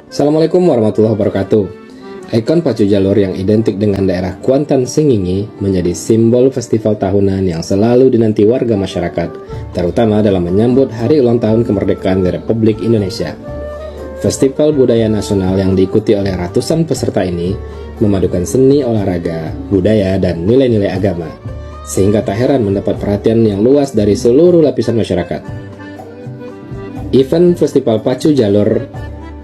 Assalamualaikum warahmatullahi wabarakatuh. Ikon pacu jalur yang identik dengan daerah Kuantan Sengingi menjadi simbol festival tahunan yang selalu dinanti warga masyarakat, terutama dalam menyambut hari ulang tahun kemerdekaan Republik Indonesia. Festival budaya nasional yang diikuti oleh ratusan peserta ini memadukan seni olahraga, budaya, dan nilai-nilai agama, sehingga tak heran mendapat perhatian yang luas dari seluruh lapisan masyarakat. Event Festival Pacu Jalur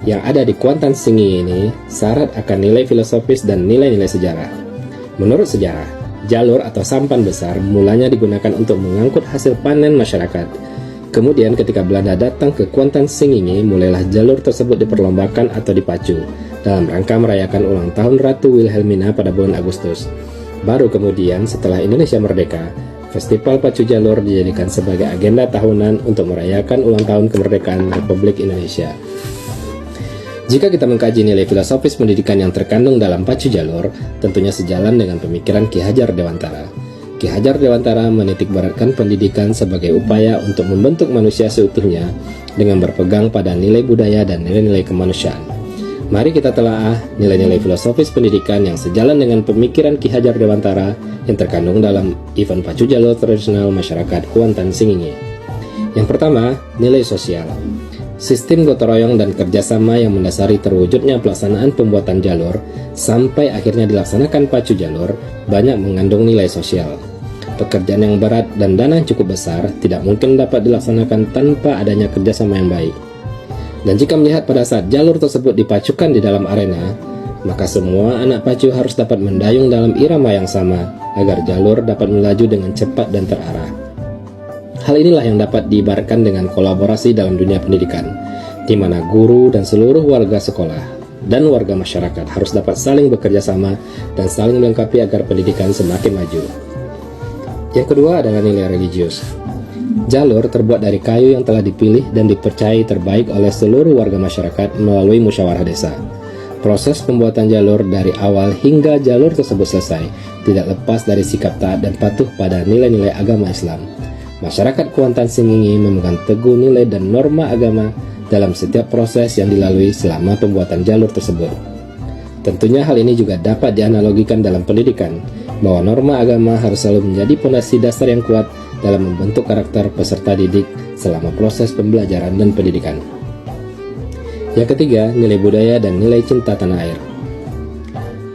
yang ada di Kuantan Sengingi ini syarat akan nilai filosofis dan nilai-nilai sejarah. Menurut sejarah, jalur atau sampan besar mulanya digunakan untuk mengangkut hasil panen masyarakat. Kemudian ketika Belanda datang ke Kuantan Sengingi, mulailah jalur tersebut diperlombakan atau dipacu dalam rangka merayakan ulang tahun Ratu Wilhelmina pada bulan Agustus. Baru kemudian setelah Indonesia merdeka, Festival Pacu Jalur dijadikan sebagai agenda tahunan untuk merayakan ulang tahun kemerdekaan Republik Indonesia. Jika kita mengkaji nilai filosofis pendidikan yang terkandung dalam pacu jalur, tentunya sejalan dengan pemikiran Ki Hajar Dewantara. Ki Hajar Dewantara menitikberatkan pendidikan sebagai upaya untuk membentuk manusia seutuhnya dengan berpegang pada nilai budaya dan nilai-nilai kemanusiaan. Mari kita telaah nilai-nilai filosofis pendidikan yang sejalan dengan pemikiran Ki Hajar Dewantara yang terkandung dalam event pacu jalur tradisional masyarakat Kuantan Sengingi. Yang pertama, nilai sosial. Sistem gotong royong dan kerjasama yang mendasari terwujudnya pelaksanaan pembuatan jalur sampai akhirnya dilaksanakan pacu jalur banyak mengandung nilai sosial. Pekerjaan yang berat dan dana yang cukup besar tidak mungkin dapat dilaksanakan tanpa adanya kerjasama yang baik. Dan jika melihat pada saat jalur tersebut dipacukan di dalam arena, maka semua anak pacu harus dapat mendayung dalam irama yang sama agar jalur dapat melaju dengan cepat dan terarah. Hal inilah yang dapat diibaratkan dengan kolaborasi dalam dunia pendidikan, di mana guru dan seluruh warga sekolah dan warga masyarakat harus dapat saling bekerja sama dan saling melengkapi agar pendidikan semakin maju. Yang kedua adalah nilai religius. Jalur terbuat dari kayu yang telah dipilih dan dipercayai terbaik oleh seluruh warga masyarakat melalui musyawarah desa. Proses pembuatan jalur dari awal hingga jalur tersebut selesai tidak lepas dari sikap taat dan patuh pada nilai-nilai agama Islam. Masyarakat Kuantan Sengingi memegang teguh nilai dan norma agama dalam setiap proses yang dilalui selama pembuatan jalur tersebut. Tentunya hal ini juga dapat dianalogikan dalam pendidikan, bahwa norma agama harus selalu menjadi fondasi dasar yang kuat dalam membentuk karakter peserta didik selama proses pembelajaran dan pendidikan. Yang ketiga, nilai budaya dan nilai cinta tanah air.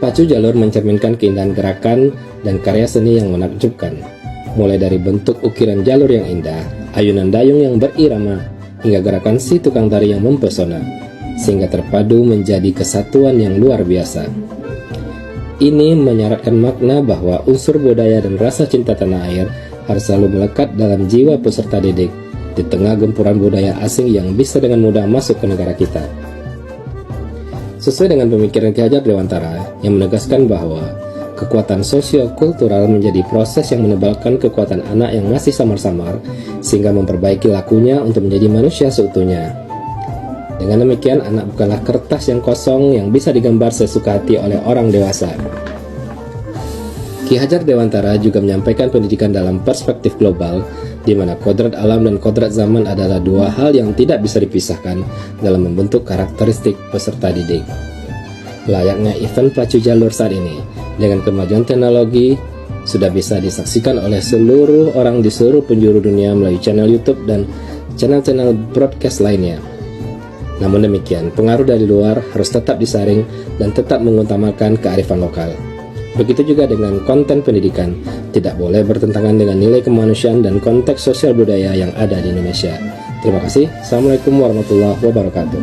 Pacu jalur mencerminkan keindahan gerakan dan karya seni yang menakjubkan. Mulai dari bentuk ukiran jalur yang indah, ayunan dayung yang berirama, hingga gerakan si tukang tari yang mempesona, sehingga terpadu menjadi kesatuan yang luar biasa. Ini menyaratkan makna bahwa unsur budaya dan rasa cinta tanah air harus selalu melekat dalam jiwa peserta didik, di tengah gempuran budaya asing yang bisa dengan mudah masuk ke negara kita. Sesuai dengan pemikiran Ki Hajar Dewantara yang menegaskan bahwa kekuatan sosio-kultural menjadi proses yang menebalkan kekuatan anak yang masih samar-samar sehingga memperbaiki lakunya untuk menjadi manusia seutuhnya. Dengan demikian, anak bukanlah kertas yang kosong yang bisa digambar sesuka hati oleh orang dewasa. Ki Hajar Dewantara juga menyampaikan pendidikan dalam perspektif global, di mana kodrat alam dan kodrat zaman adalah dua hal yang tidak bisa dipisahkan dalam membentuk karakteristik peserta didik. Layaknya event pacu jalur saat ini, dengan kemajuan teknologi, sudah bisa disaksikan oleh seluruh orang di seluruh penjuru dunia melalui channel YouTube dan channel-channel broadcast lainnya. Namun demikian, pengaruh dari luar harus tetap disaring dan tetap mengutamakan kearifan lokal. Begitu juga dengan konten pendidikan, tidak boleh bertentangan dengan nilai kemanusiaan dan konteks sosial budaya yang ada di Indonesia. Terima kasih. Assalamualaikum warahmatullahi wabarakatuh.